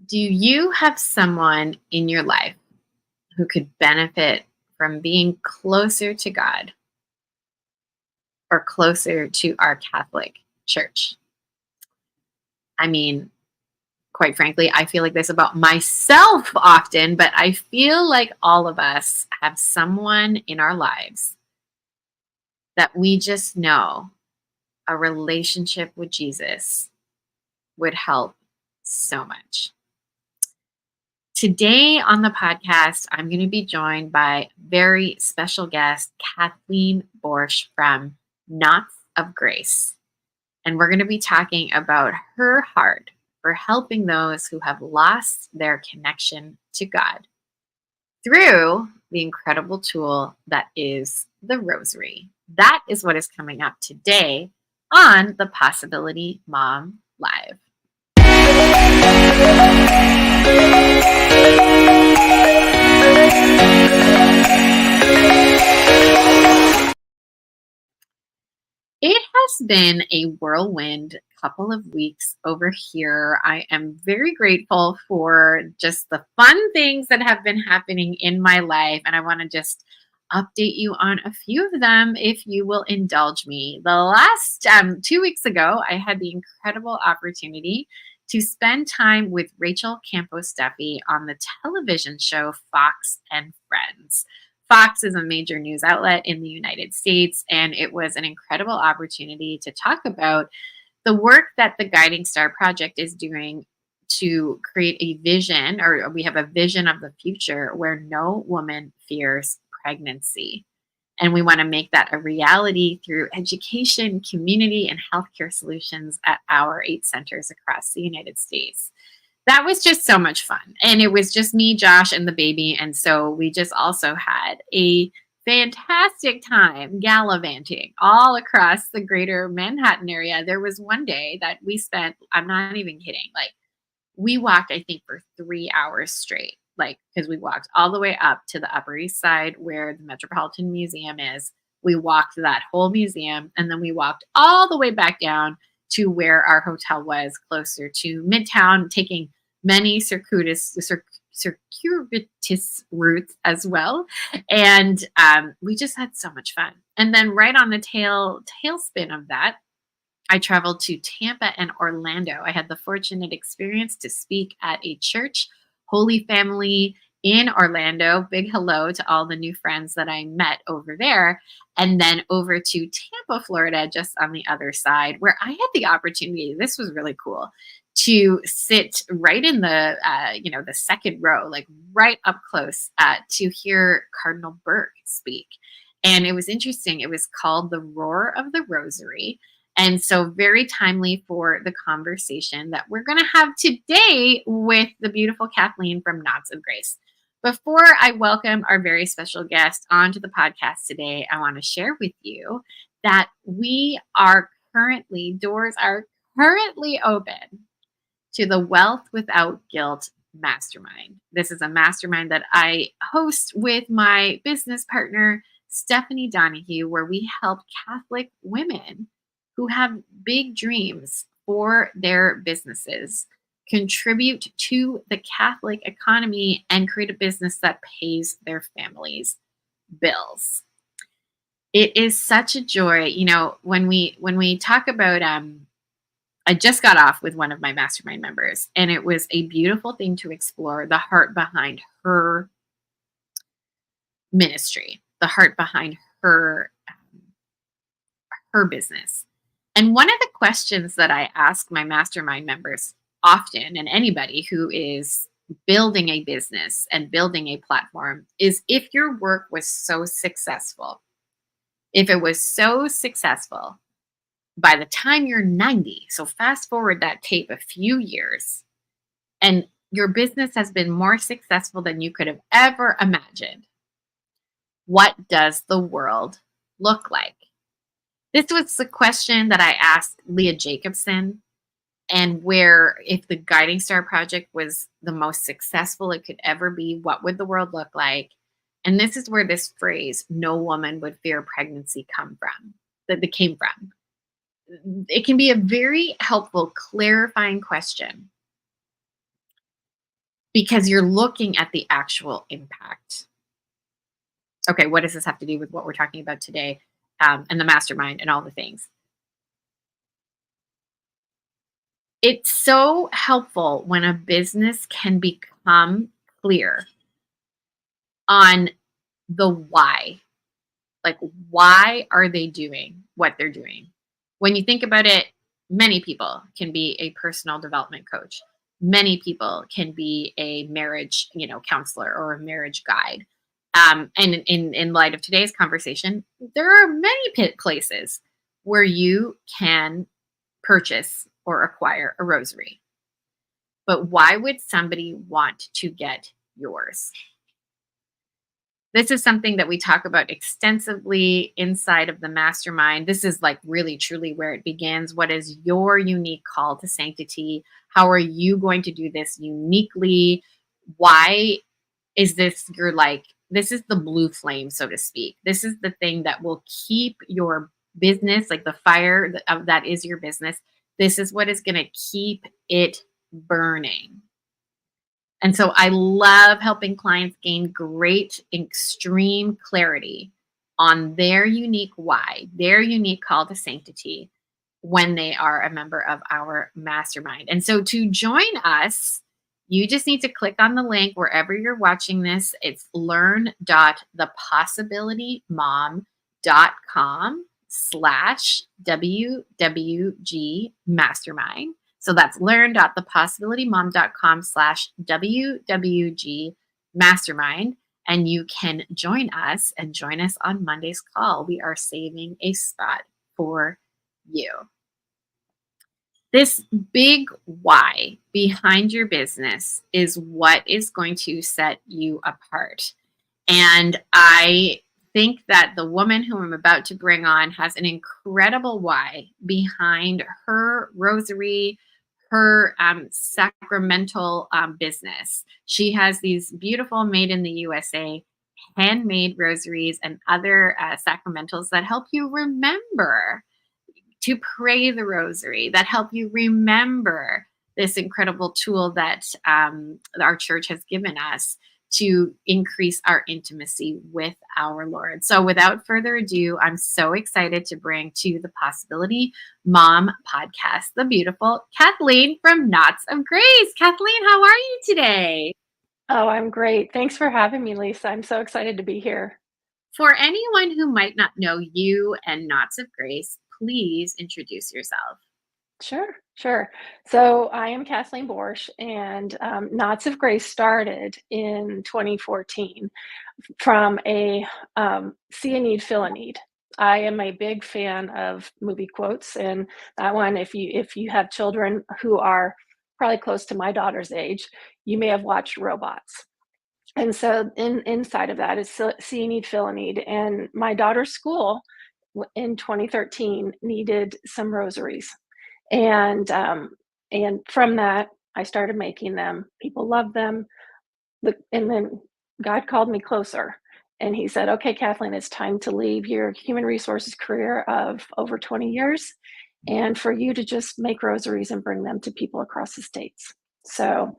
Do you have someone in your life who could benefit from being closer to God or closer to our Catholic Church? I mean, quite frankly, I feel like this about myself often, but I feel like all of us have someone in our lives that we just know a relationship with Jesus would help so much. Today on the podcast, I'm going to be joined by very special guest, Kathleen Borsh from Knots of Grace. And we're going to be talking about her heart for helping those who have lost their connection to God through the incredible tool that is the rosary. That is what is coming up today on the Possibility Mom Live. It has been a whirlwind couple of weeks over here. I am very grateful for just the fun things that have been happening in my life, and I want to just update you on a few of them if you will indulge me. The last 2 weeks ago, I had the incredible opportunity to spend time with Rachel Campos Duffy on the television show Fox and Friends. Fox is a major news outlet in the United States, and it was an incredible opportunity to talk about the work that the Guiding Star Project is doing to create a vision, or we have a vision of the future where no woman fears pregnancy. And we want to make that a reality through education, community, and healthcare solutions at our 8 centers across the United States. That was just so much fun. And it was just me, Josh, and the baby. And so we just also had a fantastic time gallivanting all across the greater Manhattan area. There was one day that we spent, I'm not even kidding, like we walked, I think, for 3 hours straight, like because we walked all the way up to the Upper East Side where the Metropolitan Museum is. We walked that whole museum, and then we walked all the way back down to where our hotel was, closer to Midtown, taking many circuitous routes as well. And we just had so much fun. And then right on the tailspin of that, I traveled to Tampa and Orlando. I had the fortunate experience to speak at a church, Holy Family in Orlando. Big hello to all the new friends that I met over there. And then over to Tampa, Florida, just on the other side, where I had the opportunity, this was really cool, to sit right in the, the second row, like right up close to hear Cardinal Burke speak. And it was interesting. It was called The Roar of the Rosary. And so very timely for the conversation that we're going to have today with the beautiful Kathleen from Knots of Grace. Before I welcome our very special guest onto the podcast today, I want to share with you that doors are currently open to the Wealth Without Guilt Mastermind. This is a mastermind that I host with my business partner, Stephanie Donahue, where we help Catholic women who have big dreams for their businesses contribute to the Catholic economy and create a business that pays their families' bills. It is such a joy. When we talk about I just got off with one of my mastermind members, and it was a beautiful thing to explore the heart behind her ministry, the heart behind her business. And one of the questions that I ask my mastermind members often, and anybody who is building a business and building a platform, is if your work was so successful, if it was so successful, by the time you're 90, so fast forward that tape a few years, and your business has been more successful than you could have ever imagined, what does the world look like? This was the question that I asked Leah Jacobson, and where if the Guiding Star Project was the most successful it could ever be, what would the world look like? And this is where this phrase, no woman would fear pregnancy, came from. It can be a very helpful, clarifying question. because you're looking at the actual impact. Okay, what does this have to do with what we're talking about today, and the mastermind and all the things? It's so helpful when a business can become clear on the why. Like, why are they doing what they're doing? When you think about it, many people can be a personal development coach. Many people can be a marriage, counselor or a marriage guide. And in light of today's conversation, there are many places where you can purchase or acquire a rosary. But why would somebody want to get yours? This is something that we talk about extensively inside of the mastermind. This is like really truly where it begins. What is your unique call to sanctity? How are you going to do this uniquely? Why is this this is the blue flame, so to speak. This is the thing that will keep your business, like the fire that is your business. This is what is going to keep it burning. And so I love helping clients gain great, extreme clarity on their unique why, their unique call to sanctity when they are a member of our mastermind. And so to join us, you just need to click on the link wherever you're watching this. It's learn.thepossibilitymom.com/WWG mastermind. So that's learn.thepossibilitymom.com/WWG mastermind. And you can join us on Monday's call. We are saving a spot for you. This big why behind your business is what is going to set you apart. And I think that the woman who I'm about to bring on has an incredible why behind her rosary, her sacramental business. She has these beautiful made in the USA handmade rosaries and other sacramentals that help you remember to pray the rosary, that help you remember this incredible tool that our church has given us to increase our intimacy with our Lord. So without further ado, I'm so excited to bring to the Possibility Mom podcast the beautiful Kathleen from Knots of Grace. Kathleen, how are you today? Oh, I'm great. Thanks for having me, Lisa. I'm so excited to be here. For anyone who might not know you and Knots of Grace, please introduce yourself. Sure. So I am Kathleen Borsh, and Knots of Grace started in 2014 from a see a need, fill a need. I am a big fan of movie quotes, and that one, if you have children who are probably close to my daughter's age, you may have watched Robots. And so inside of that is see a need, fill a need. And my daughter's school in 2013 needed some rosaries. And from that, I started making them. People loved them. And then God called me closer. And he said, okay, Kathleen, it's time to leave your human resources career of over 20 years and for you to just make rosaries and bring them to people across the states. So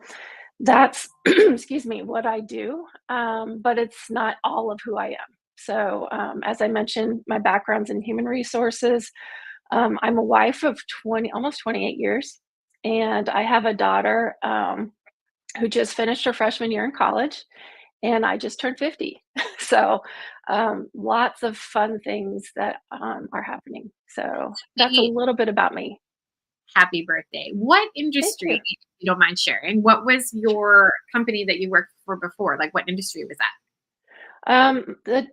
that's, excuse me, what I do, but it's not all of who I am. So, as I mentioned, my background's in human resources. I'm a wife of almost 28 years, and I have a daughter who just finished her freshman year in college, and I just turned 50. So, lots of fun things that are happening. So, that's a little bit about me. Happy birthday. What Thank industry, you. if you don't mind sharing, what was your company that you worked for before? Like, what industry was that?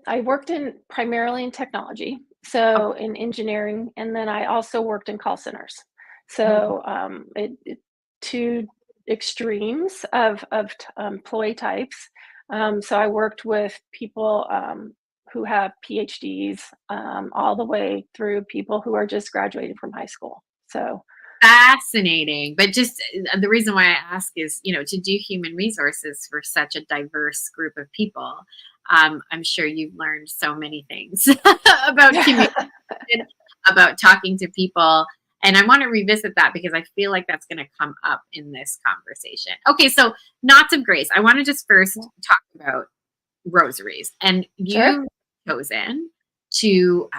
I worked in primarily in technology, Oh, so in engineering, and then I also worked in call centers. So two extremes of employee types. So I worked with people who have PhDs, all the way through people who are just graduating from high school. So fascinating. But just the reason why I ask is, to do human resources for such a diverse group of people, I'm sure you've learned so many things about communication, about talking to people. And I want to revisit that because I feel like that's going to come up in this conversation. Okay, so knots of grace. I want to just first talk about rosaries. And Sure. you've chosen to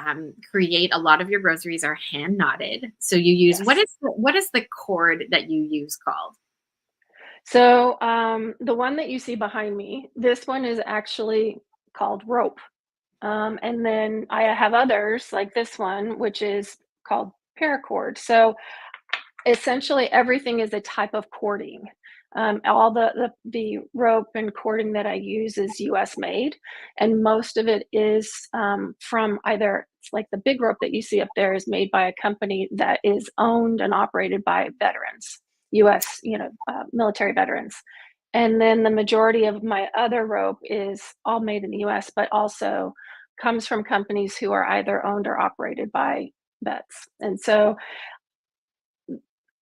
create a lot of your rosaries are hand knotted. So you use Yes. what is the cord that you use called? So, the one that you see behind me, this one is actually called rope. And then I have others like this one, which is called paracord. So essentially, everything is a type of cording. All the rope and cording that I use is US made, and most of it is from either it's like the big rope that you see up there is made by a company that is owned and operated by veterans, US, military veterans. And then the majority of my other rope is all made in the US, but also comes from companies who are either owned or operated by vets. And so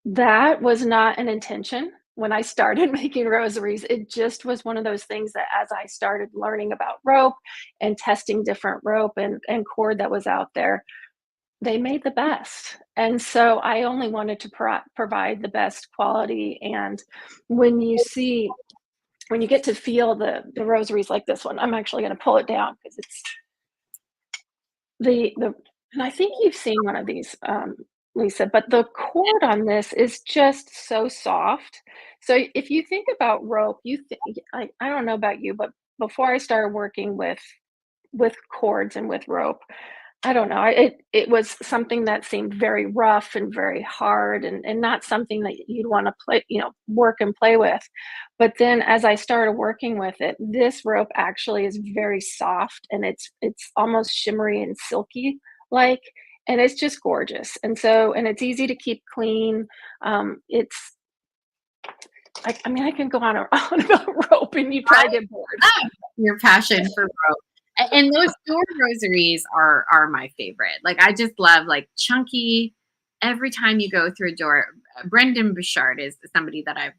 that was not an intention when I started making rosaries. It just was one of those things that as I started learning about rope and testing different rope and cord that was out there, they made the best. And so I only wanted to provide the best quality. And when you see, when you get to feel the rosaries like this one, I'm actually going to pull it down because it's the and I think you've seen one of these, Lisa, but the cord on this is just so soft. So if you think about rope, I don't know about you, but before I started working with cords and with rope, I don't know. It was something that seemed very rough and very hard and not something that you'd want to play, work and play with. But then as I started working with it, this rope actually is very soft and it's almost shimmery and silky like, and it's just gorgeous. And it's easy to keep clean. It's I mean, I can go on and on about rope and you probably get bored. Your passion for rope. And those door rosaries are my favorite. Like I just love like chunky. Every time you go through a door, Brendan Bouchard is somebody that I've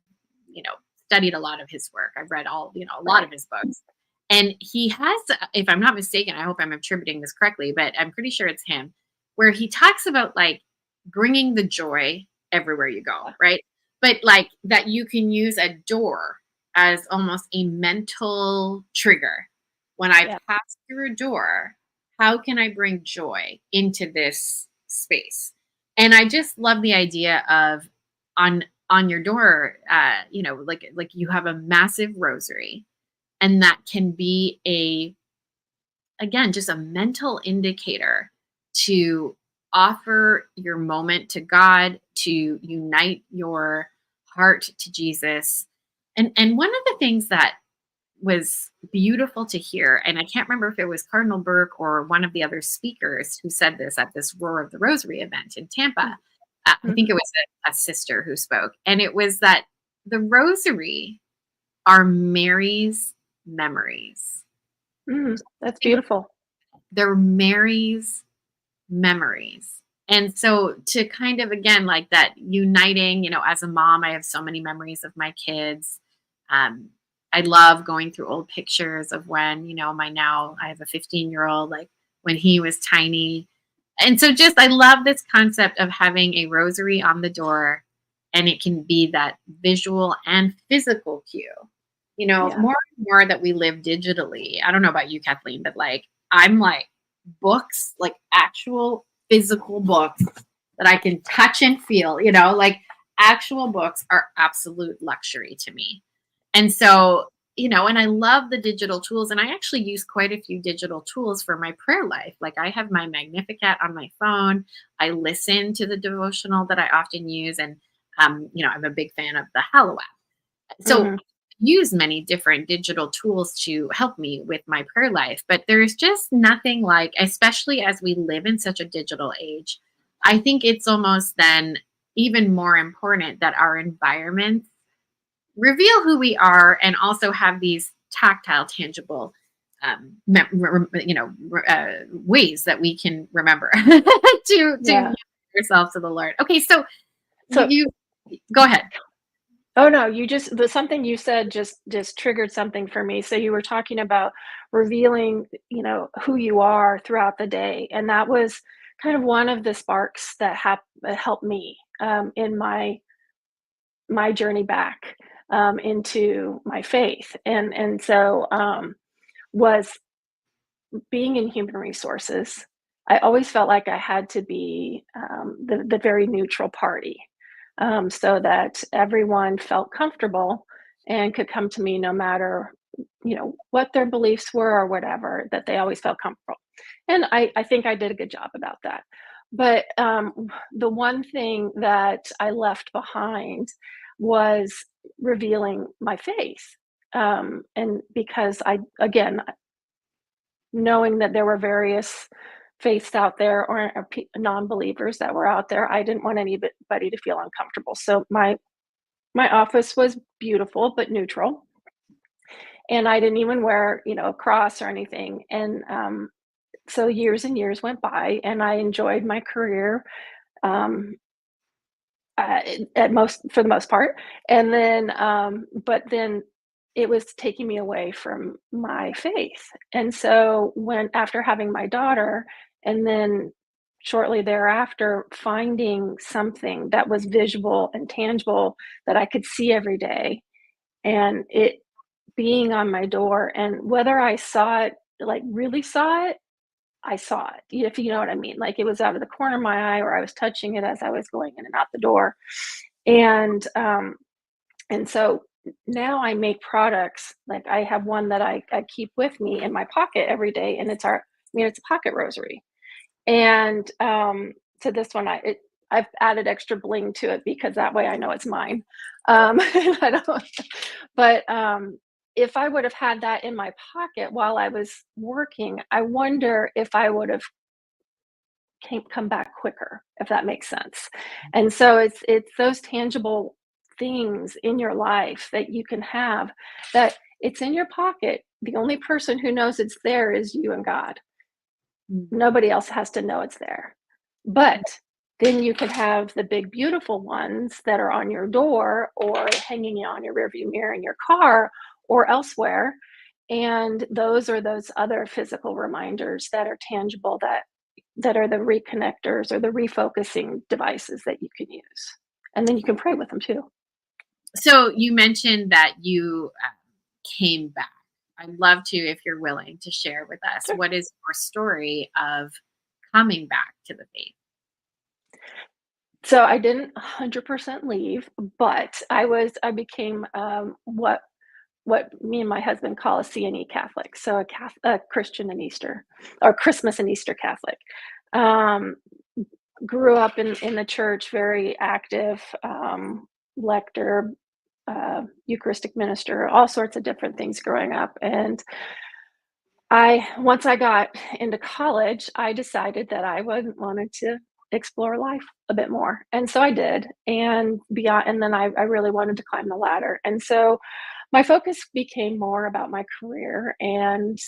studied a lot of his work. I've read a lot of Right. his books, and he has, if I'm not mistaken, I hope I'm attributing this correctly, but I'm pretty sure it's him, where he talks about like bringing the joy everywhere you go, right? But like that you can use a door as almost a mental trigger. When I Yeah. pass through a door, how can I bring joy into this space? And I just love the idea of on on your door, like you have a massive rosary, and that can be a again just a mental indicator to offer your moment to God, to unite your heart to Jesus. And one of the things that was beautiful to hear, and I can't remember if it was Cardinal Burke or one of the other speakers who said this at this Roar of the Rosary event in Tampa. I think Mhm. it was a sister who spoke, and it was that the Rosary are Mary's memories. That's Think beautiful. they're Mary's memories. And so to kind of again like that uniting, as a mom, I have so many memories of my kids. Um, I love going through old pictures of when, I have a 15-year-old, like when he was tiny. And so just I love this concept of having a rosary on the door, and it can be that visual and physical cue. Yeah. More and more that we live digitally. I don't know about you, Kathleen, but like I'm like books, like actual physical books that I can touch and feel, like actual books are absolute luxury to me. And so, and I love the digital tools, and I actually use quite a few digital tools for my prayer life. Like I have my Magnificat on my phone. I listen to the devotional that I often use, and I'm a big fan of the Hallow app. So Mhm. use many different digital tools to help me with my prayer life, but there's just nothing like, especially as we live in such a digital age, I think it's almost then even more important that our environments reveal who we are and also have these tactile, tangible ways that we can remember to Yeah. unite ourselves to the Lord. Okay, so So you go ahead. oh, no, you just the something you said just triggered something for me. So you were talking about revealing, who you are throughout the day, and that was kind of one of the sparks that helped me in my journey back into my faith, and so was being in human resources. I always felt like I had to be the very neutral party, so that everyone felt comfortable and could come to me no matter, what their beliefs were or whatever, that they always felt comfortable. And I think I did a good job about that. But the one thing that I left behind was revealing my faith. And because again, knowing that there were various faiths out there or non-believers that were out there, I didn't want anybody to feel uncomfortable. So my office was beautiful but neutral, and I didn't even wear, a cross or anything. And so years and years went by, and I enjoyed my career. Um, at most for the most part. And then, but then it was taking me away from my faith. And so when after having my daughter, and then shortly thereafter finding something that was visual and tangible that I could see every day, and it being on my door, and whether I saw it, like really saw it, I saw it, if you know what I mean. Like it was out of the corner of my eye, or I was touching it as I was going in and out the door. And so now I make products. Like I have one that I keep with me in my pocket every day, and it's a pocket rosary. And to this one, I've added extra bling to it because that way I know it's mine. I don't, but if I would have had that in my pocket while I was working, I wonder if I would have come back quicker, if that makes sense. And so it's those tangible things in your life that you can have, that it's in your pocket. The only person who knows it's there is you and God. Mm. Nobody else has to know it's there. But then you can have the big beautiful ones that are on your door or hanging on your rearview mirror in your car or elsewhere. And those are those other physical reminders that are tangible, that are the reconnectors or the refocusing devices that you can use. And then you can pray with them too. So you mentioned that you came back. I'd love to, if you're willing, to share with us Sure. what is your story of coming back to the faith. So I didn't 100% leave, but I became what me and my husband call a CNE Catholic, so a Christian and Easter, or Christmas and Easter Catholic. Um, Grew up in the church, very active, lector, Eucharistic minister, all sorts of different things growing up. And once I got into college, I decided that I wanted to explore life a bit more. And so I did. And beyond, and then I really wanted to climb the ladder. And so my focus became more about my career and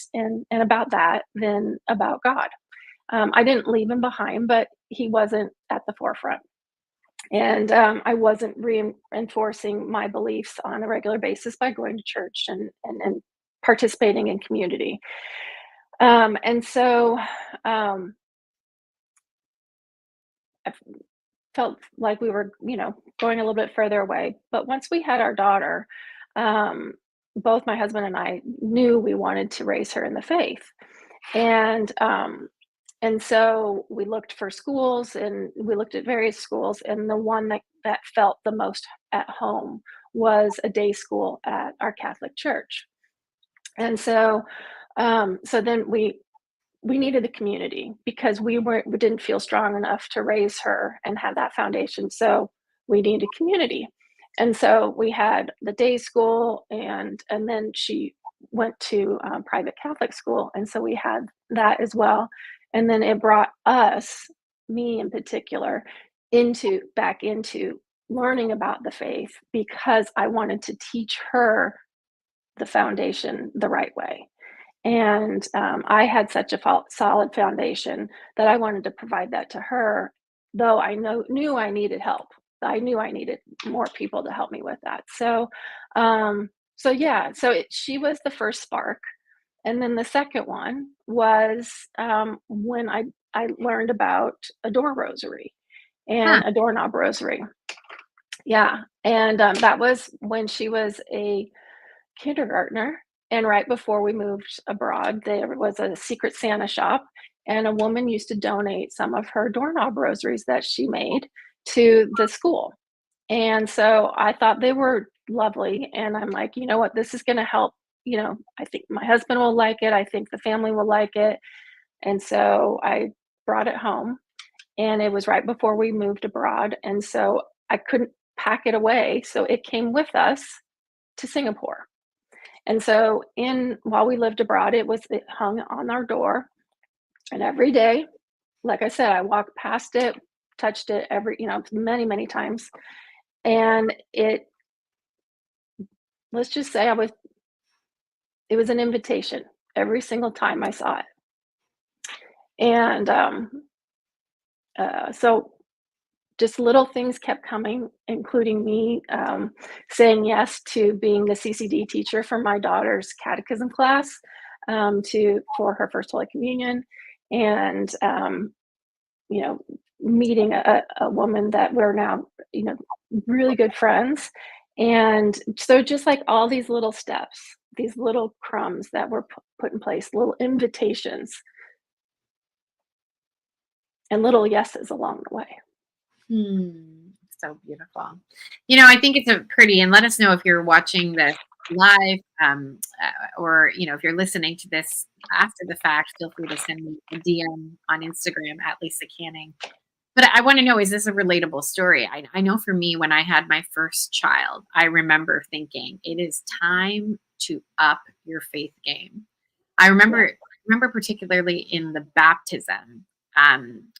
about that than about God. I didn't leave him behind, but he wasn't at the forefront. And I wasn't reinforcing my beliefs on a regular basis by going to church and participating in community. And so I felt like we were, going a little bit further away. But once we had our daughter, um, both my husband and I knew we wanted to raise her in the faith. And so we looked for schools, and we looked at various schools, and the one that felt the most at home was a day school at our Catholic church. And so so then we needed the community because we didn't feel strong enough to raise her and have that foundation. So we needed community. And so we had the day school, and then she went to private Catholic school. And so we had that as well. And then it brought us, me in particular, back into learning about the faith because I wanted to teach her the foundation the right way. And I had such a solid foundation that I wanted to provide that to her, though knew I needed help. I knew I needed more people to help me with that. So yeah, she was the first spark. And then the second one was when I learned about a door rosary Huh. and a doorknob rosary. Yeah, and, that was when she was a kindergartner, and right before we moved abroad, there was a Secret Santa shop, and a woman used to donate some of her doorknob rosaries that she made to the school, and so I thought they were lovely, and I'm like, "You know what? This is gonna help, I think my husband will like it, I think the family will like it," and so I brought it home, and it was right before we moved abroad, and so I couldn't pack it away, so it came with us to Singapore. And so in while we lived abroad, it hung on our door, and every day, like I said, I walked past it, touched it many, many times, and let's just say it was an invitation every single time I saw it. And, so just little things kept coming, including me, saying yes to being the CCD teacher for my daughter's catechism class, for her first Holy Communion, and, you know, meeting a woman that we're now, you know, really good friends. And so just like all these little steps, these little crumbs that were put in place, little invitations and little yeses along the way. Hmm. So beautiful. I think it's a pretty, and let us know if you're watching this live, or if you're listening to this after the fact. Feel free to send me a DM on Instagram at Lisa Canning. But I want to know, is this a relatable story? I know for me, when I had my first child, I remember thinking it is time to up your faith game. I Yeah. remember particularly in the baptism,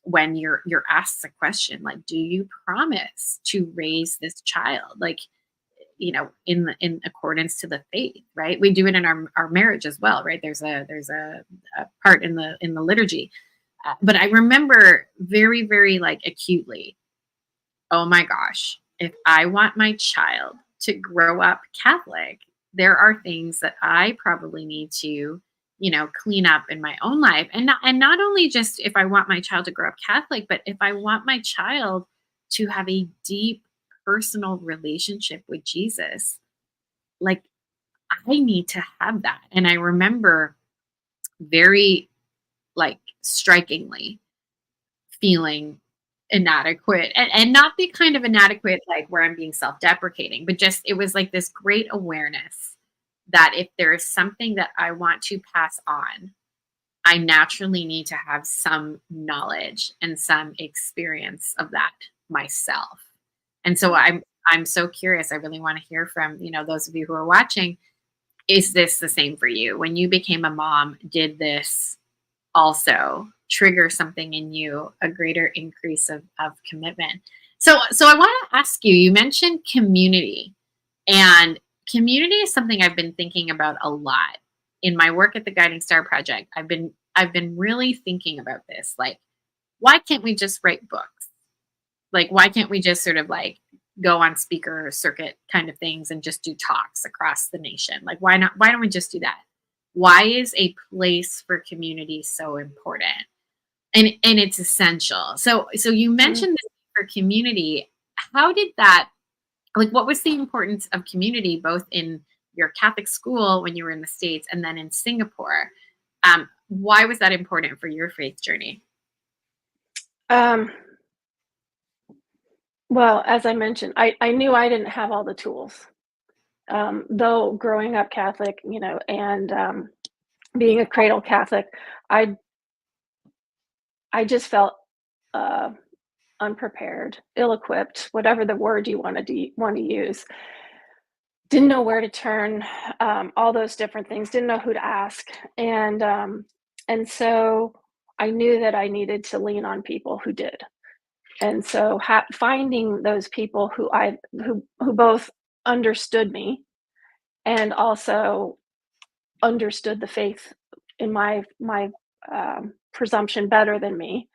when you're asked a question like, "Do you promise to raise this child?" Like, in accordance to the faith, right? We do it in our marriage as well, right? There's a part in the liturgy, but I remember very, very like acutely, oh my gosh, if I want my child to grow up Catholic, there are things that I probably need to, clean up in my own life. And not only just if I want my child to grow up Catholic, but if I want my child to have a deep personal relationship with Jesus, like I need to have that. And I remember very like strikingly feeling inadequate, and not the kind of inadequate like where I'm being self-deprecating, but just it was like this great awareness that if there is something that I want to pass on, I naturally need to have some knowledge and some experience of that myself. And so I'm so curious. I really want to hear from, those of you who are watching. Is this the same for you? When you became a mom, did this also trigger something in you, a greater increase of commitment? So I want to ask you, you mentioned community, and community is something I've been thinking about a lot in my work at the Guiding Star Project. I've been really thinking about this, like, why can't we just write books? Like, why can't we just sort of like go on speaker circuit kind of things and just do talks across the nation? Like, why not? Why don't we just do that? Why is a place for community so important? And it's essential. So you Mhm. mentioned this for community. How did that, like, what was the importance of community both in your Catholic school when you were in the States and then in Singapore? Why was that important for your faith journey? Um, well, as I mentioned, I knew I didn't have all the tools. Though growing up Catholic, and being a cradle Catholic, I I just felt uh, unprepared, ill-equipped, whatever the word you want to use. Didn't know where to turn, all those different things. Didn't know who to ask, and so I knew that I needed to lean on people who did. And so finding those people who both understood me and also understood the faith in my presumption better than me,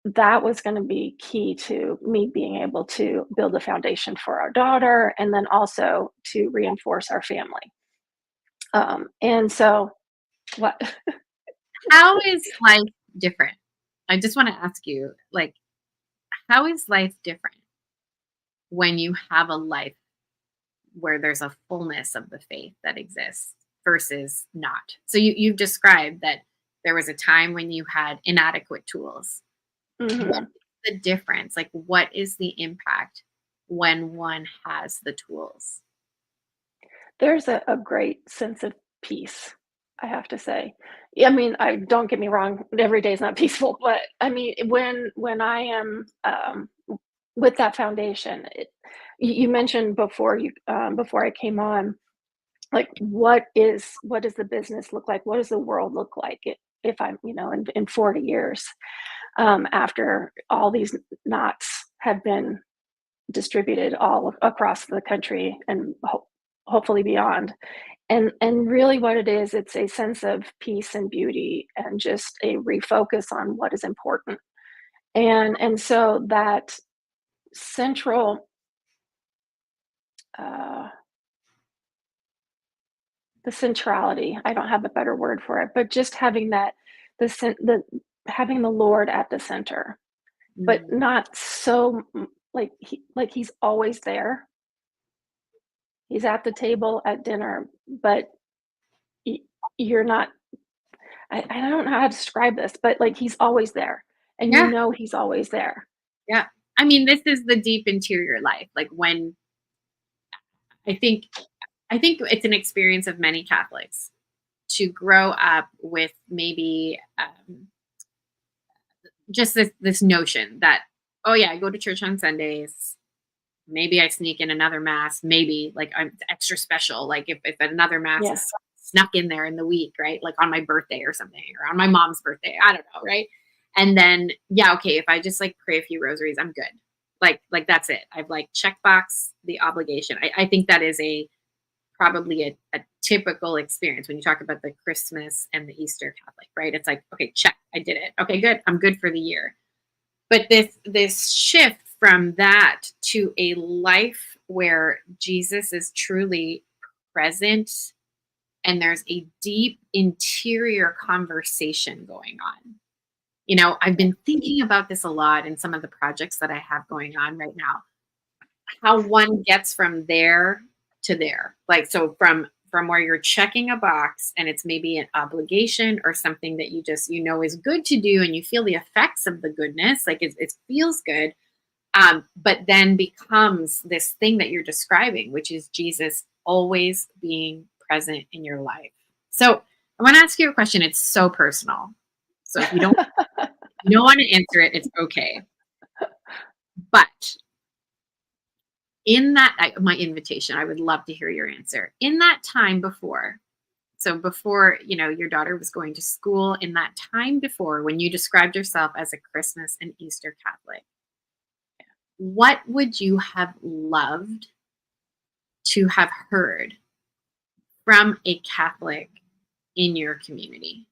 that was going to be key to me being able to build a foundation for our daughter and then also to reinforce our family. And so what How is life different? I just want to ask you, like, how is life different when you have a life where there's a fullness of the faith that exists versus not? So you've described that there was a time when you had inadequate tools. What Mhm. is the difference? Like, what is the impact when one has the tools? There's a great sense of peace, I have to say. Yeah, I mean, I don't get me wrong, every day is not peaceful, but I mean, when I am, with that foundation, you mentioned before before I came on, like, what does the business look like? What does the world look like if I'm, in 40 years, after all these knots have been distributed all across the country and hopefully beyond. And really what it is, it's a sense of peace and beauty and just a refocus on what is important. And so that central uh the centrality, I don't have a better word for it, but just having that the having the Lord at the center, but Mm. not so like he's always there. He's at the table at dinner, but y- you're not. I don't know how to describe this, but like he's always there, and Yeah, he's always there. yeah. I mean, this is the deep interior life. Like when I think I think it's an experience of many Catholics to grow up with maybe just this notion that, oh yeah, I go to church on Sundays. Maybe I sneak in another mass. Maybe like I'm extra special. Like if another mass Yeah, is snuck in there in the week, right? Like on my birthday or something, or on my mom's birthday. I don't know, right? And then yeah, okay, if I just like pray a few rosaries, I'm good. Like that's it. I've like checkbox the obligation. I think that is a probably a typical experience when you talk about the Christmas and the Easter Catholic, right? It's like, okay, check, I did it. Okay, good. I'm good for the year. But this shift from that to a life where Jesus is truly present and there's a deep interior conversation going on. I've yeah. been thinking about this a lot in some of the projects that I have going on right now, how one gets from there to there. Like so from where you're checking a box and it's maybe an obligation or something that you just is good to do and you feel the effects of the goodness, like it feels good, but then becomes this thing that you're describing, which is Jesus always being present in your life. So I want to ask you a question. It's so personal. So if you don't want to answer it, it's okay. But in that, my invitation, I would love to hear your answer. In that time before, so before, your daughter was going to school, in that time before, when you described yourself as a Christmas and Easter Catholic, what would you have loved to have heard from a Catholic in your community?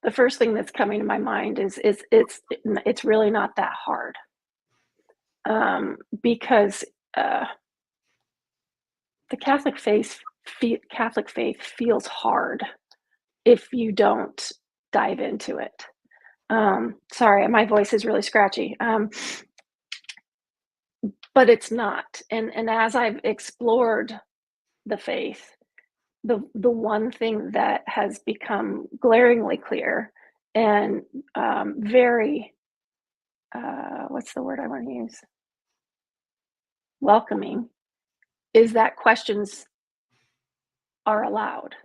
The first thing that's coming to my mind is it's really not that hard, because uh, the Catholic faith feels hard if you don't dive into it. Sorry, my voice is really scratchy. But it's not. And as I've explored the faith, the one thing that has become glaringly clear and very what's the word I want to use? Welcoming is that questions are allowed.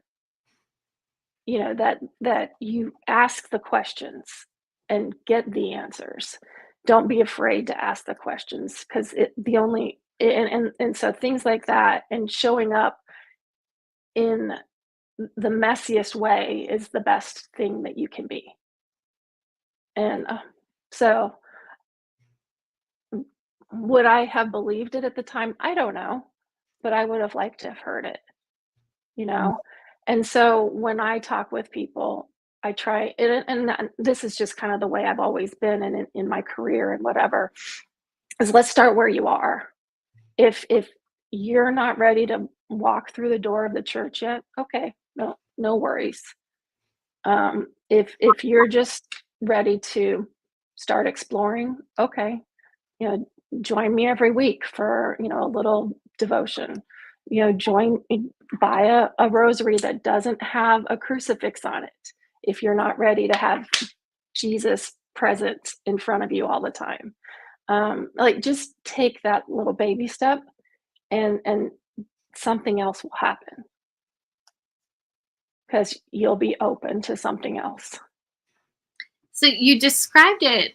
That you ask the questions and get the answers. Don't be afraid to ask the questions because it the only and so things like that and showing up in the messiest way is the best thing that you can be. And so would I have believed it at the time? I don't know, but I would have liked to have heard it, you Mm. know? And so when I talk with people, I try, this is just kind of the way I've always been in my career and whatever, is let's start where you are. If you're not ready to walk through the door of the church yet? Okay, no worries. If you're just ready to start exploring, okay, you know, join me every week for, a little devotion. Join buy a rosary that doesn't have a crucifix on it if you're not ready to have Jesus present in front of you all the time. Like just take that little baby step and something else will happen because you'll be open to something else. So you described it,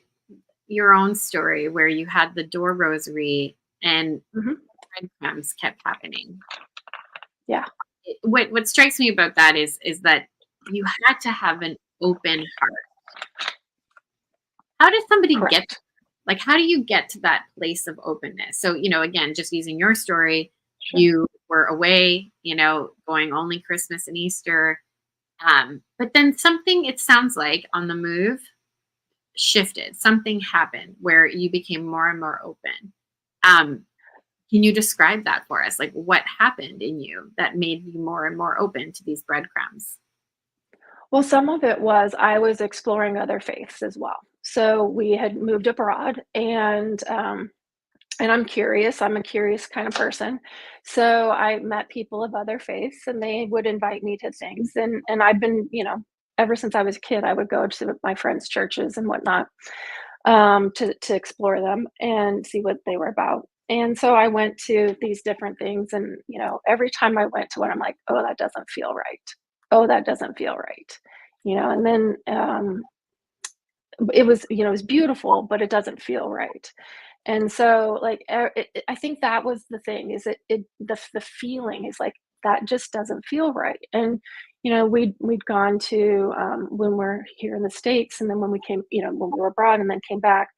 your own story, where you had the door rosary and Mhm. breadcrumbs kept happening. Yeah. What strikes me about that is that you had to have an open heart. How does somebody get, Correct. like, how do you get to that place of openness? So, again, just using your story, Sure. you were away, going only Christmas and Easter. But then something, it sounds like, on the move shifted. Something happened where you became more and more open. Um, can you describe that for us? Like, what happened in you that made you more and more open to these breadcrumbs? Well, some of it was I was exploring other faiths as well. So we had moved abroad, and I'm curious. I'm a curious kind of person. So I met people of other faiths, and they would invite me to things. And I've been, ever since I was a kid, I would go to my friends' churches and whatnot, to explore them and see what they were about. And so I went to these different things, and every time I went to one, I'm like, oh, that doesn't feel right. Oh, that doesn't feel right. And then it was beautiful, but it doesn't feel right. And so, like, I think that was the thing, is the feeling is like, that just doesn't feel right. And, we'd gone to, when we're here in the States, and then when we came, when we were abroad and then came back,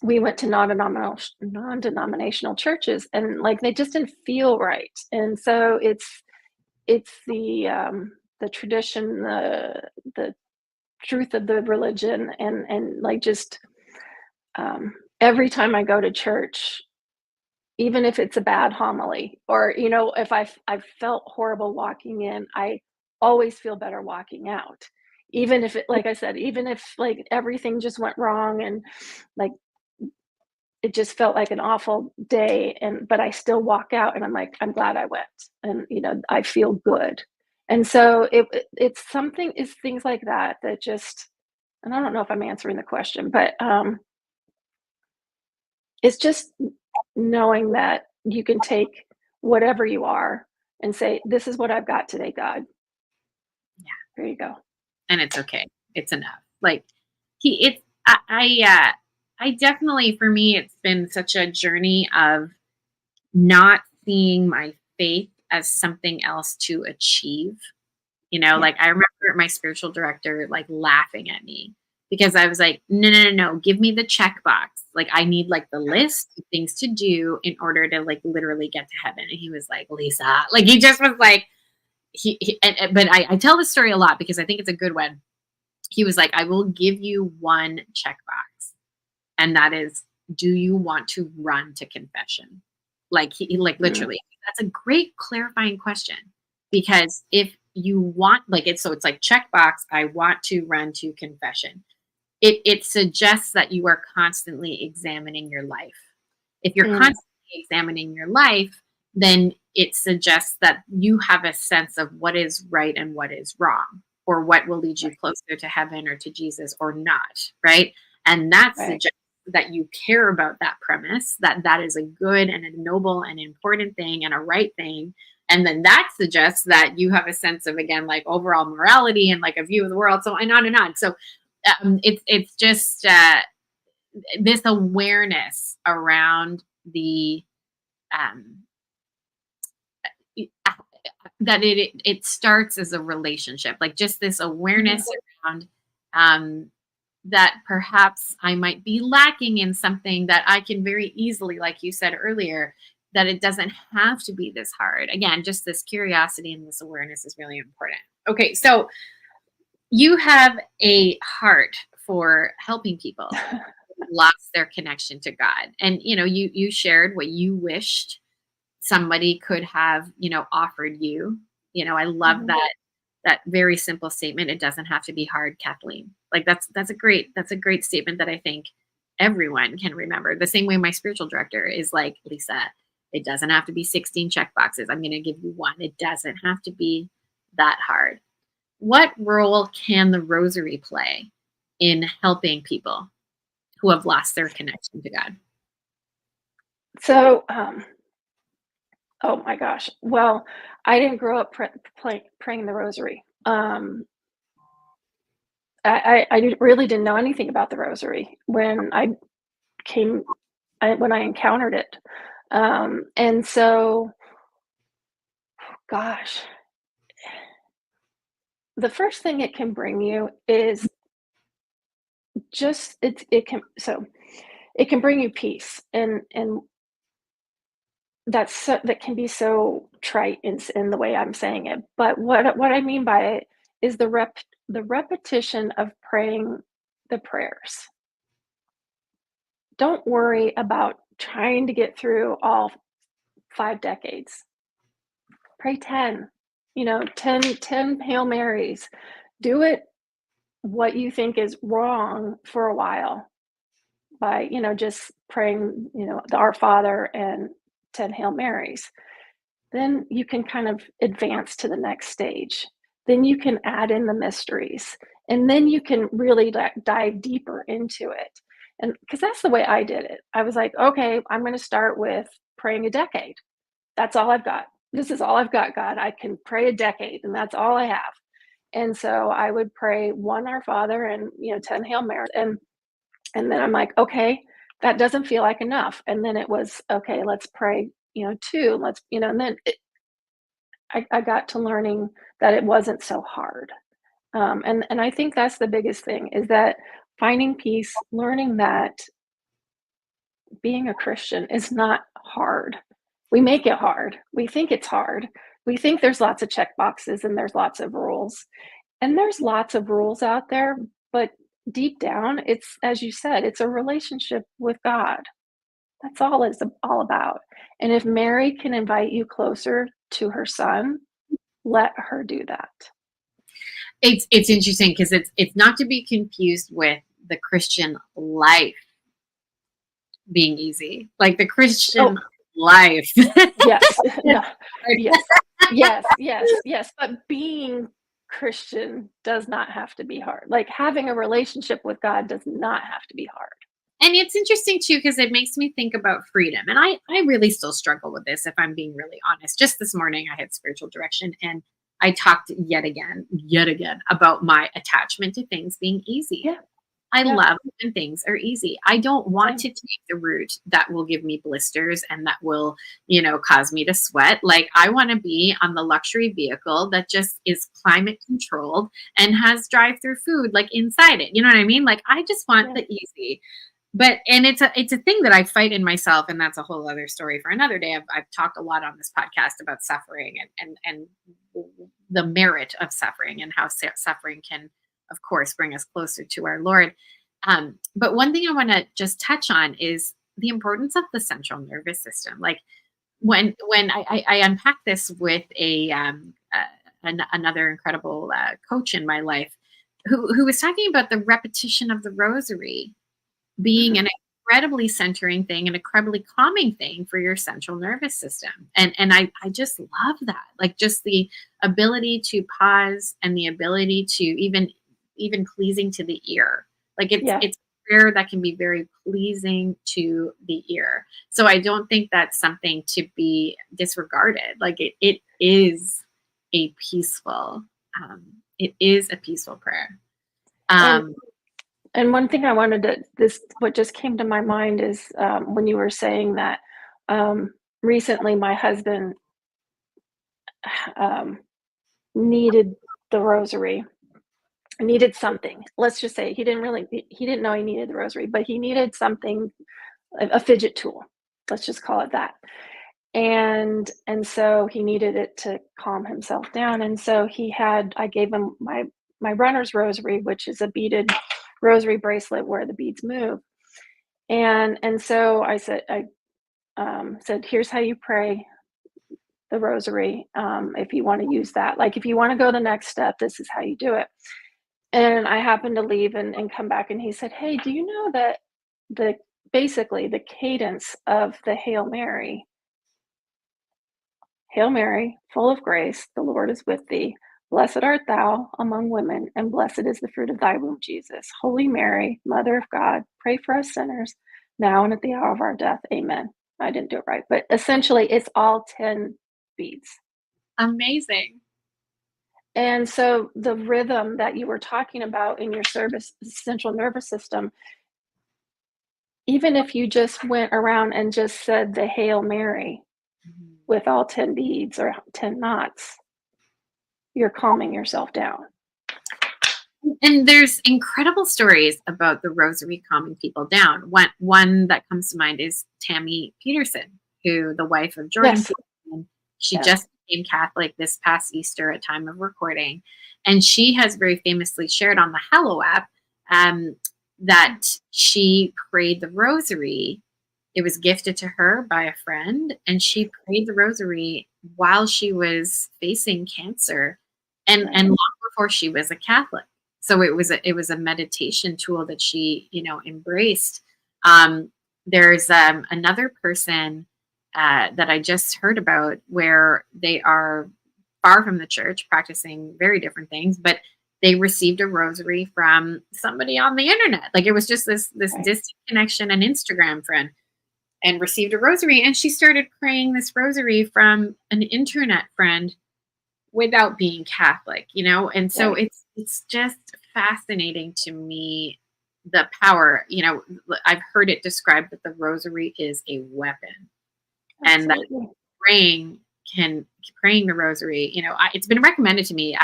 we went to non-denominational churches, and, like, they just didn't feel right. And so it's the tradition, the truth of the religion, and, like, just, every time I go to church, even if it's a bad homily, or, if I've felt horrible walking in, I always feel better walking out. Even if it, like I said, even if, like, everything just went wrong, and, like, it just felt like an awful day, but I still walk out and I'm like, "I'm glad I went," and, I feel good. And so it's things like that that just, and I don't know if I'm answering the question, but, it's just knowing that you can take whatever you are and say, "This is what I've got today, God. Yeah, Here you go." and it's okay. It's enough. Like, it's I definitely, for me, it's been such a journey of not seeing my faith as something else to achieve. Yeah. Like, I remember my spiritual director, like, laughing at me because I was like, "No, no, no, no, give me the checkbox. Like, I need, like, the list of things to do in order to, like, literally get to heaven." And he was like, "Lisa," like, he just was like, but I tell this story a lot because I think it's a good one. He was like, "I will give you one checkbox, and that is, do you want to run to confession?" Like, like, Mm, literally, that's a great clarifying question, because if you want, like, it's like checkbox, I want to run to confession. It suggests that you are constantly examining your life. If you're mm, constantly examining your life, then it suggests that you have a sense of what is right and what is wrong, or what will lead you right, closer to heaven or to Jesus or not, right? And that right. suggests that you care about that premise, that that is a good and a noble and important thing and a right thing. And then that suggests that you have a sense of, again, like, overall morality and, like, a view of the world. So, and on and on. So, it's just this awareness around the um, that it starts as a relationship, like, just this Mhm. awareness around, um, that perhaps I might be lacking in something, that I can very easily, like you said earlier, that it doesn't have to be this hard. Again, just this curiosity and this awareness is really important. Okay, so you have a heart for helping people who lost their connection to God, and you shared what you wished somebody could have, offered you. I love Mhm. that very simple statement. It doesn't have to be hard, Kathleen. Like that's a great statement that I think everyone can remember. The same way my spiritual director is like, Lisa, it doesn't have to be 16 check boxes. I'm going to give you one. It doesn't have to be that hard. What role can the rosary play in helping people who have lost their connection to God? So, oh my gosh. Well, I didn't grow up praying the rosary. Really didn't know anything about the rosary when came when I encountered it. And so, gosh, the first thing it can bring you is just it can bring you peace, and that can be so trite in the way I'm saying it. But what I mean by it is the repetition of praying the prayers. Don't worry about trying to get through all 5 decades. Pray 10, 10 Hail Marys. Do it what you think is wrong for a while by, just praying, the Our Father and 10 Hail Marys. Then you can kind of advance to the next stage. Then you can add in the mysteries, and then you can really dive deeper into it. And because that's the way I did it. I was like, okay, I'm going to start with praying a decade. That's all I've got. This is all I've got, God. I can pray a decade, and that's all I have. And so I would pray one Our Father and 10 Hail Marys. And then I'm like, okay, that doesn't feel like enough. And then it was, okay, let's pray, two. And then I got to learning that it wasn't so hard. And I think that's the biggest thing is that finding peace, learning that being a Christian is not hard. We make it hard. We think it's hard. We think there's lots of check boxes and there's lots of rules. And there's lots of rules out there, but deep down, it's, as you said, it's a relationship with God. That's all it's all about. And if Mary can invite you closer to her son, let her do that. It's interesting because it's not to be confused with the Christian life being easy. Like the Christian Oh, life. yes. No. Yes. Yes, yes, yes, but being Christian does not have to be hard. Like, having a relationship with God does not have to be hard. And it's interesting too because it makes me think about freedom. And I really still struggle with this if I'm being really honest. Just this morning I had spiritual direction and I talked yet again about my attachment to things being easy. Yeah, I yeah, love when things are easy. I don't want same. to take the route that will give me blisters and that will, cause me to sweat. Like I want to be on the luxury vehicle that just is climate controlled and has drive-through food like inside it. You know what I mean? Like I just want Yeah, the easy. But and it's a thing that I fight in myself, and that's a whole other story for another day. I've talked a lot on this podcast about suffering and the merit of suffering and how suffering can, of course, bring us closer to our Lord. But one thing I want to just touch on is the importance of the central nervous system. Like when I unpack this with another incredible coach in my life who was talking about the repetition of the rosary being mhm, an incredibly centering thing and incredibly calming thing for your central nervous system. And I just love that. Like just the ability to pause and the ability to even pleasing to the ear. Like yeah, it's prayer that can be very pleasing to the ear. So I don't think that's something to be disregarded. Like it is a peaceful it is a peaceful prayer. and Um one thing I wanted to this what just came to my mind is, when you were saying that, recently my husband, um, needed the rosary, needed something. Let's just say he didn't know he needed the rosary, but he needed something, a fidget tool. Let's just call it that. And so he needed it to calm himself down. And so I gave him my runner's rosary, which is a beaded rosary bracelet where the beads move. And so I said, here's how you pray. the rosary, if you want to use that. Like if you want to go the next step, this is how you do it. And I happened to leave and come back, and he said, "Hey, do you know that the basically the cadence of the Hail Mary, Hail Mary, full of grace, the Lord is with thee. Blessed art thou among women, and blessed is the fruit of thy womb, Jesus. Holy Mary, Mother of God, pray for us sinners, now and at the hour of our death. Amen." I didn't do it right, but essentially it's all 10 beats. Amazing. And so the rhythm that you were talking about in your service central nervous system, even if you just went around and just said the Hail Mary Mhm. with all 10 beads or 10 knots, you're calming yourself down. And there's incredible stories about the rosary calming people down. One that comes to mind is Tammy Peterson, who the wife of Jordan Yes. Peterson. She Yeah. just became Catholic this past Easter at time of recording, and she has very famously shared on the Hallow app um, that she prayed the rosary. It was gifted to her by a friend, and she prayed the rosary while she was facing cancer, and Right. long before she was a Catholic. So it was a meditation tool that she, embraced. Um, there's another person that I just heard about where they are far from the church, practicing very different things, but they received a rosary from somebody on the internet. Like it was just this Right. distant connection, an Instagram friend, and received a rosary, and she started praying this rosary from an internet friend without being Catholic, And so Right. it's just fascinating to me the power, I've heard it described that the rosary is a weapon, and that Absolutely. praying can praying the rosary, it's been recommended to me.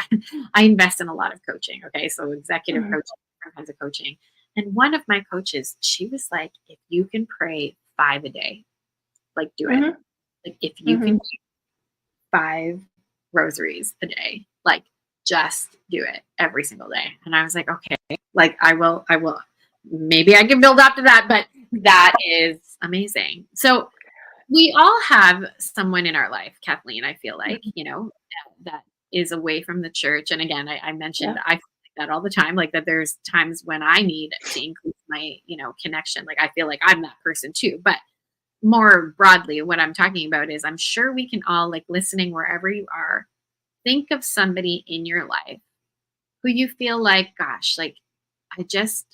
I invest in a lot of coaching, okay? So executive Mhm. coaching, different kinds of coaching. And one of my coaches, she was like, if you can pray 5 a day, like do it. Mhm. Like if you can Mhm. do 5 rosaries a day, like just do it every single day. And I was like, okay, like I will maybe I can build up to that, but that is amazing. So we all have someone in our life, Kathleen, I feel like, Mhm. that is away from the church. And again, I mentioned Yeah. I feel like that all the time, like that there's times when I need to increase my, connection. Like I feel like I'm that person too. But more broadly, what I'm talking about is I'm sure we can all, like listening wherever you are, think of somebody in your life who you feel like, gosh, like I just,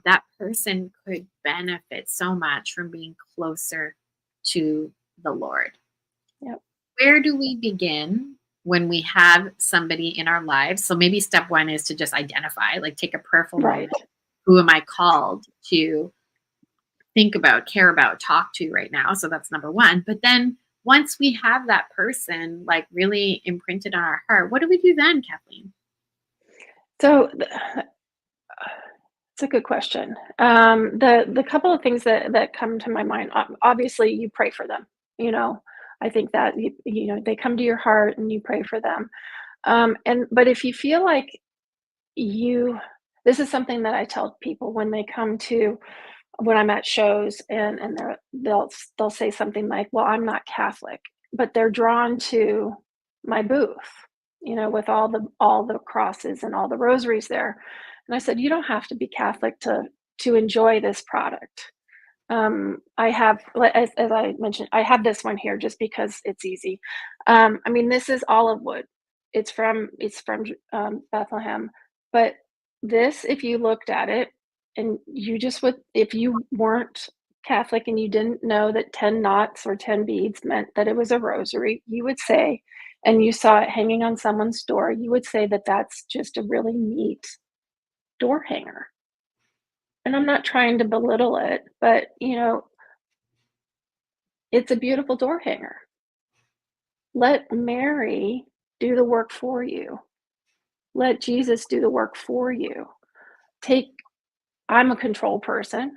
that person could benefit so much from being closer to the Lord. Yep. Where do we begin when we have somebody in our lives? So maybe step one is to just identify, like take a prayerful Right. moment. Who am I called to think about, care about, talk to right now? So that's number one. But then once we have that person like really imprinted on our heart, what do we do then, Kathleen? So it's a good question. The couple of things that come to my mind. Obviously, you pray for them. You know, I think that they come to your heart and you pray for them. And but if you feel like you, this is something that I tell people when they come to when I'm at shows and they'll say something like, "Well, I'm not Catholic," but they're drawn to my booth, with all the crosses and all the rosaries there. And I said, "You don't have to be Catholic to enjoy this product." I have, as I mentioned, I have this one here just because it's easy. I mean, this is olive wood. It's from Bethlehem, but this, if you looked at it, and you just would, if you weren't Catholic and you didn't know that 10 knots or 10 beads meant that it was a rosary, you would say, and you saw it hanging on someone's door, you would say that that's just a really neat door hanger. And I'm not trying to belittle it, but it's a beautiful door hanger. Let Mary do the work for you. Let Jesus do the work for you. Take I'm a control person.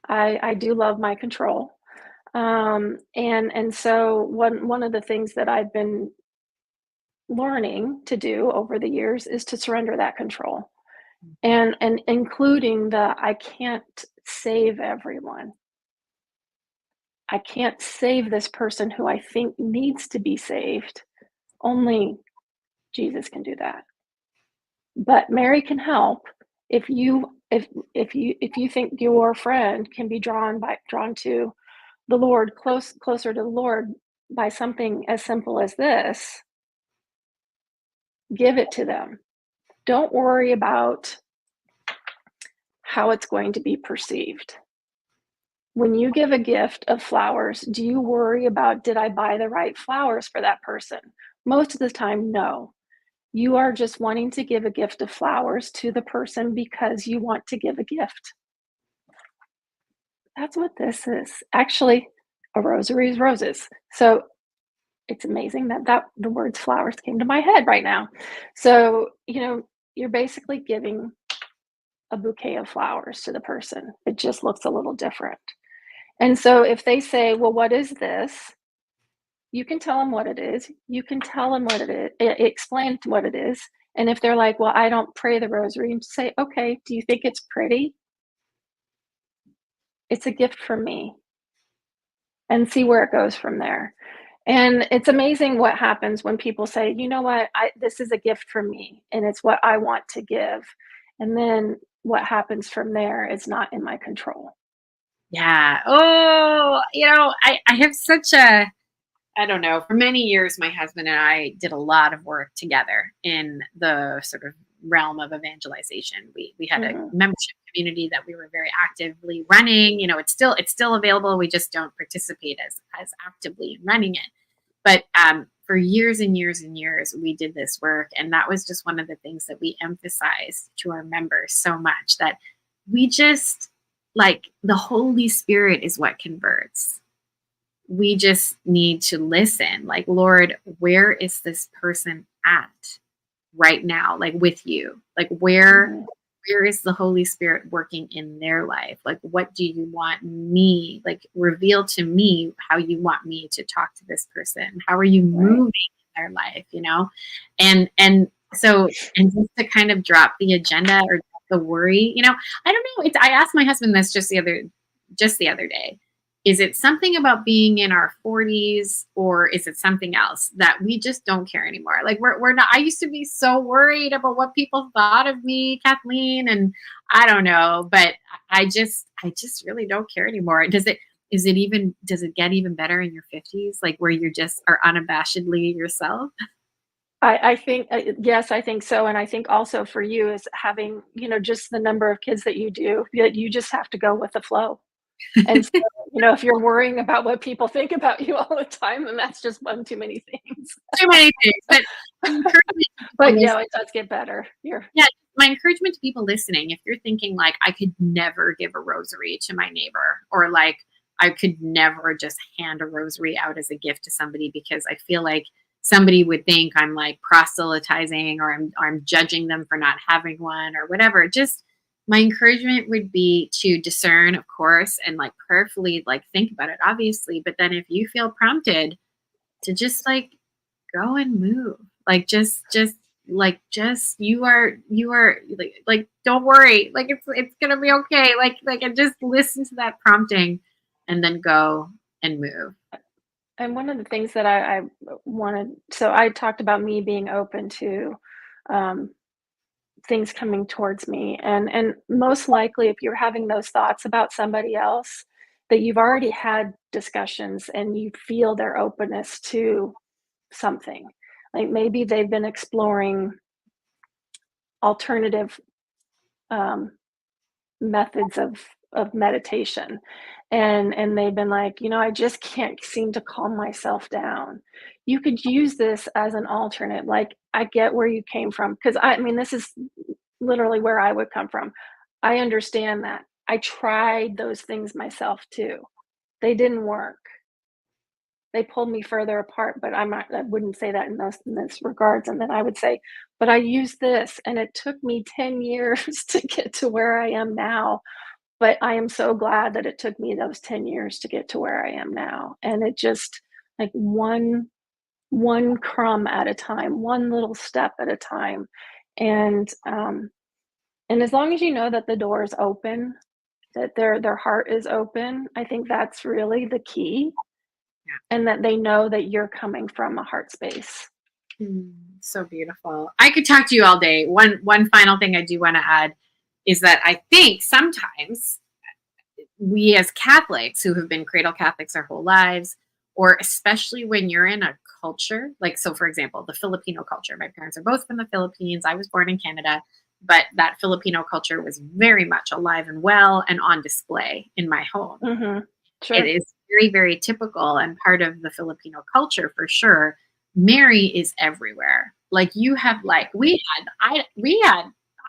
I do love my control. And so one of the things that I've been learning to do over the years is to surrender that control. And including the I can't save everyone. I can't save this person who I think needs to be saved. Only Jesus can do that. But Mary can help if you think your friend can be drawn to the Lord, closer to the Lord by something as simple as this, give it to them. Don't worry about how it's going to be perceived. When you give a gift of flowers, do you worry about, did I buy the right flowers for that person? Most of the time, no. You are just wanting to give a gift of flowers to the person because you want to give a gift. That's what this is. Actually, a rosary is roses. So it's amazing that the words flowers came to my head right now. So, you're basically giving a bouquet of flowers to the person. It just looks a little different. And so if they say, "Well, what is this?" You can tell them what it is. You can tell them what it is, explain what it is. And if they're like, "Well, I don't pray the rosary," and say, "Okay, do you think it's pretty? It's a gift from me." And see where it goes from there. And it's amazing what happens when people say, "You know what? This is a gift from me, and it's what I want to give." And then what happens from there is not in my control. Yeah. Oh, I have such a, I don't know, for many years, my husband and I did a lot of work together in the sort of realm of evangelization. We had a Mhm. membership community that we were very actively running. It's still available. We just don't participate as actively in running it. But for years and years and years, we did this work. And that was just one of the things that we emphasized to our members so much, that we just, like, the Holy Spirit is what converts. We just need to listen. Like, Lord, where is this person at right now? Like, with you? Like, where Mhm. where is the Holy Spirit working in their life? Like, what do you want me, like, reveal to me how you want me to talk to this person? How are you Right. moving in their life? And just to kind of drop the agenda or the worry, I don't know. I asked my husband this just the other day. Is it something about being in our 40s, or is it something else that we just don't care anymore? Like, we're not. I used to be so worried about what people thought of me, Kathleen, and I don't know, but I just really don't care anymore. Does it get even better in your 50s, like, where you just are unabashedly yourself? I think, yes, I think so, and I think also for you is having, just the number of kids that you do, that you just have to go with the flow. And so, if you're worrying about what people think about you all the time, then that's just one too many things. Too many things, but my encouragement to people But, listening. it does get better. You're Yeah, my encouragement to people listening, if you're thinking like, I could never give a rosary to my neighbor, or like, I could never just hand a rosary out as a gift to somebody because I feel like somebody would think I'm like proselytizing, or I'm judging them for not having one or whatever. Just my encouragement would be to discern, of course, and like prayerfully like think about it, obviously. But then if you feel prompted to just like go and move. Like, just you are like don't worry. Like, it's gonna be okay. And just listen to that prompting and then go and move. and one of the things that I wanted, so I talked about me being open to, um, things coming towards me, and most likely, if you're having those thoughts about somebody else, that you've already had discussions and you feel their openness to something. Like, maybe they've been exploring alternative, um, methods of meditation, and they've been like, "I just can't seem to calm myself down." You could use this as an alternate. Like, I get where you came from, because I mean, this is literally where I would come from. I understand that. I tried those things myself too. They didn't work. They pulled me further apart, but I wouldn't say that in this regards. And then I would say, but I used this and it took me 10 years to get to where I am now. But I am so glad that it took me those 10 years to get to where I am now. And it just, like, one crumb at a time, one little step at a time. And um and as long as you know that the door is open, that their heart is open. I think that's really the key, Yeah. and that they know that you're coming from a heart space. So beautiful. I could talk to you all day. One final thing I do want to add is that I think sometimes we as Catholics who have been cradle Catholics our whole lives, or especially when you're in a culture, like, so for example, the Filipino culture, my parents are both from the Philippines. I was born in Canada, but that Filipino culture was very much alive and well and on display in my home. Mhm. It Sure. is very, very typical and part of the Filipino culture for sure. Mary is everywhere. Like you have like we had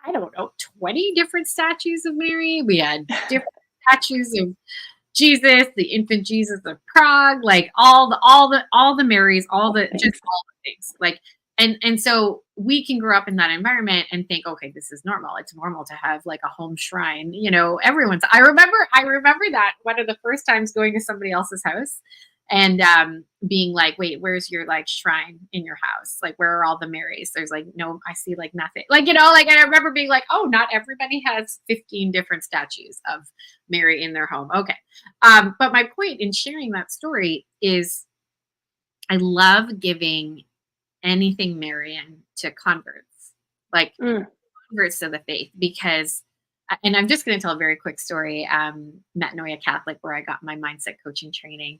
I don't know 20 different statues of Mary. We had different statues of Jesus, the infant Jesus of Prague, like all the Marys, All just things. all the things. Like and so we can grow up in that environment and think, okay, this is normal. It's normal to have like a home shrine. Everyone's. I remember that one of the first times going to somebody else's house and being like, wait, where's your like shrine in your house? Like, where are all the Marys? There's like no, I see like nothing. Like I remember being like, oh, not everybody has 15 different statues of Mary in their home. Okay. But my point in sharing that story is I love giving anything Marian to converts, like Mm. converts to the faith, because, and I'm just going to tell a very quick story. Metanoia Catholic, where I got my mindset coaching training.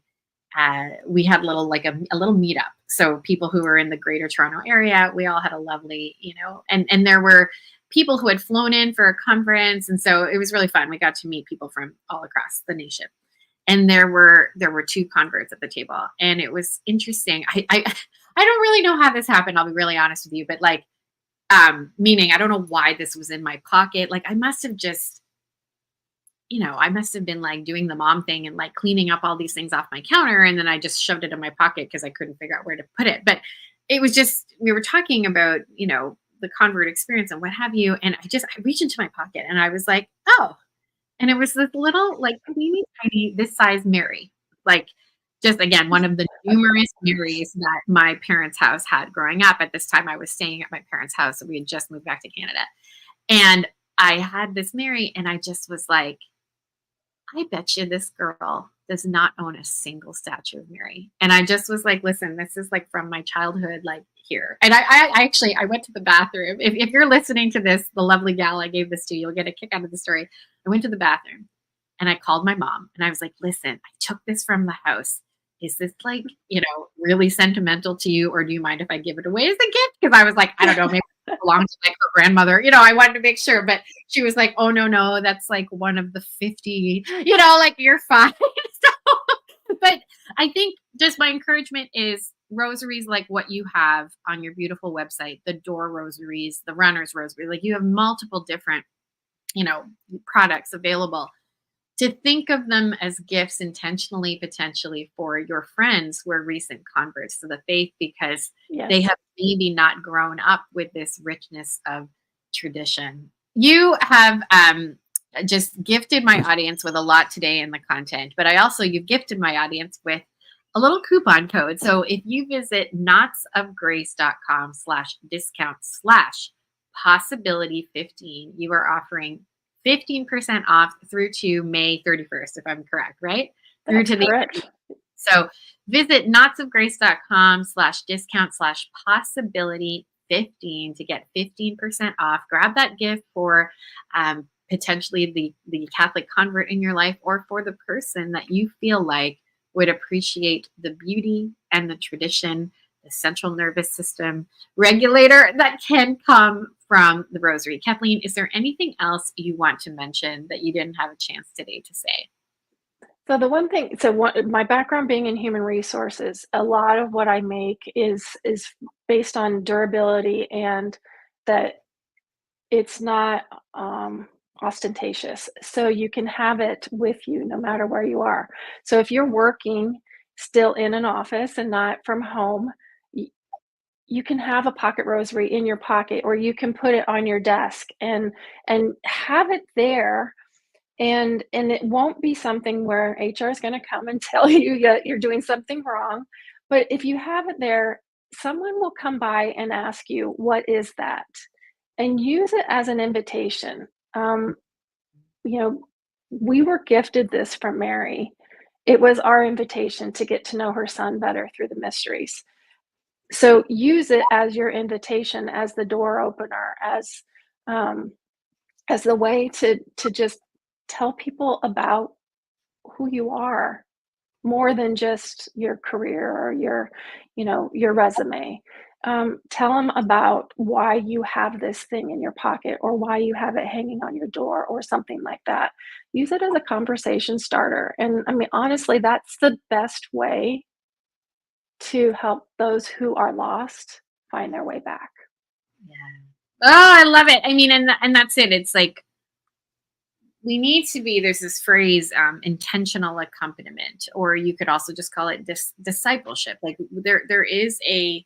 We had a little meetup. So people who were in the greater Toronto area, we all had a lovely, and there were people who had flown in for a conference. And so it was really fun. We got to meet people from all across the nation. And there were two converts at the table. And it was interesting. I don't really know how this happened. I'll be really honest with you, but like, meaning I don't know why this was in my pocket. Like I must have just, I must have been like doing the mom thing and like cleaning up all these things off my counter. And then I just shoved it in my pocket because I couldn't figure out where to put it. But it was just, we were talking about, the convert experience and what have you. And I reached into my pocket and I was like, oh, and it was this little, like, teeny tiny, this size Mary. Like, just again, one of the numerous Marys that my parents' house had growing up. At this time, I was staying at my parents' house. So we had just moved back to Canada. And I had this Mary, and I just was like, I bet you this girl does not own a single statue of Mary. And I just was like, listen, this is like from my childhood, like here. And I went to the bathroom. If you're listening to this, the lovely gal I gave this to, you'll get a kick out of the story. I went to the bathroom and I called my mom and I was like, listen, I took this from the house. Is this like, really sentimental to you? Or do you mind if I give it away as a gift? Because I was like, I don't know, maybe it belongs to like her grandmother. I wanted to make sure. But she was like, oh, no, that's like one of the 50, like you're fine. But I think just my encouragement is rosaries like what you have on your beautiful website, the door rosaries, the runner's rosary, like you have multiple different, you know, products available, to think of them as gifts intentionally, potentially for your friends who are recent converts to the faith because they Yes. have maybe not grown up with this richness of tradition. You have just gifted my audience with a lot today in the content, but you've gifted my audience with a little coupon code. So if you visit knotsofgrace.com/discount/possibility15, you are offering 15% off through to May 31st, if I'm correct, right? Through That's to the correct. so visit knotsofgrace.com/discount/possibility15 to get 15% off. Grab that gift for potentially the Catholic convert in your life or for the person that you feel like would appreciate the beauty and the tradition, the central nervous system regulator that can come from the rosary. Kathleen, is there anything else you want to mention that you didn't have a chance today to say? So the one thing, my background being in human resources, a lot of what I make is based on durability and that it's not ostentatious. So you can have it with you no matter where you are. So if you're working still in an office and not from home, you can have a pocket rosary in your pocket, or you can put it on your desk and have it there, and it won't be something where HR is gonna come and tell you that you're doing something wrong. But if you have it there, someone will come by and ask you, "What is that?" And use it as an invitation. You know, we were gifted this from Mary. It was our invitation to get to know her son better through the mysteries. So use it as your invitation, as the door opener, um, as the way to just tell people about who you are more than just your career or your resume. Tell them about why you have this thing in your pocket or why you have it hanging on your door or something like that. Use it as a conversation starter. And I mean, honestly, that's the best way to help those who are lost find their way back. Yeah. Oh, I love it. I mean, and that's it. It's like we need to be, there's this phrase, intentional accompaniment, or you could also just call it discipleship. Like there is a,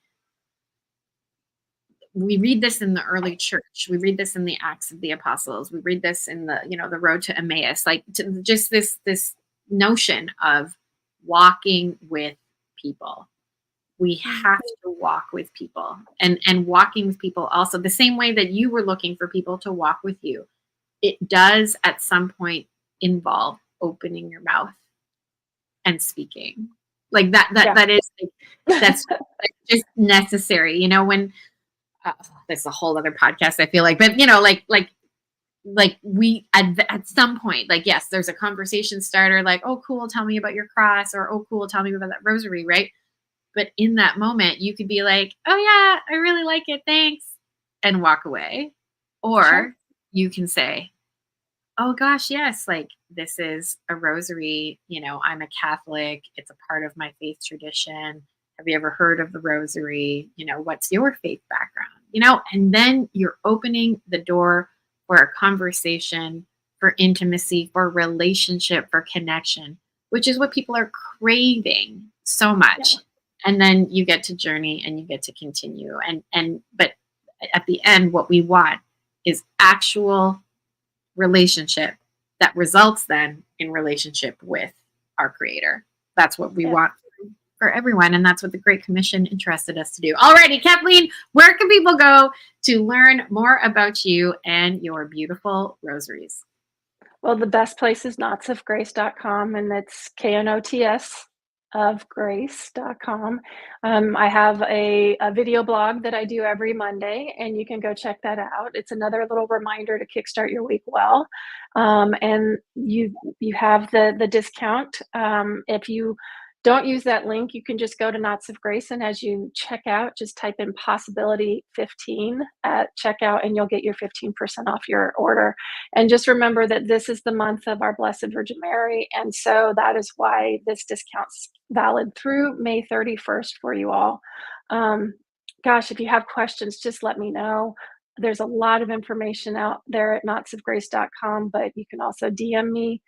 we read this in the early church. We read this in the Acts of the Apostles. We read this in the, the road to Emmaus, like just this notion of walking with people. We Mm. have to walk with people, and walking with people also the same way that you were looking for people to walk with you. It does at some point involve opening your mouth and speaking, like Yeah. that is like, that's just necessary, when that's a whole other podcast, I feel like, but like we at some point, like, yes, there's a conversation starter, like, oh cool, tell me about your cross, or oh cool, tell me about that rosary, right? But in that moment you could be like, oh yeah, I really like it, thanks, and walk away. Sure. Or you can say, oh gosh, yes, like this is a rosary, I'm a Catholic, it's a part of my faith tradition. Have you ever heard of the rosary? What's your faith background? And then you're opening the door for a conversation, for intimacy, for relationship, for connection, which is what people are craving so Yeah. much. And then you get to journey and you get to continue. But at the end, what we want is actual relationship that results then in relationship with our creator. That's what we Yeah. want for everyone. And that's what the Great Commission entrusted us to do. Alrighty, Kathleen, where can people go to learn more about you and your beautiful rosaries? Well, the best place is knotsofgrace.com, and it's KNOTS of grace.com. I have a video blog that I do every Monday, and you can go check that out. It's another little reminder to kickstart your week well. And you have the discount. If you don't use that link, you can just go to Knots of Grace, and as you check out, just type in possibility 15 at checkout, and you'll get your 15% off your order. And just remember that this is the month of our Blessed Virgin Mary. And so that is why this discount's valid through May 31st for you all. Um, Gosh, if you have questions, just let me know. There's a lot of information out there at knotsofgrace.com, but you can also DM me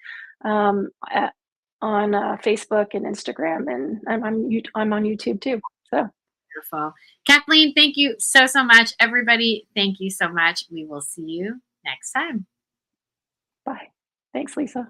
um, at, on Facebook and Instagram, and I'm on YouTube too. So Beautiful. Kathleen, thank you so much. Everybody, thank you so much. We will see you next time. bye. Thanks, Lisa.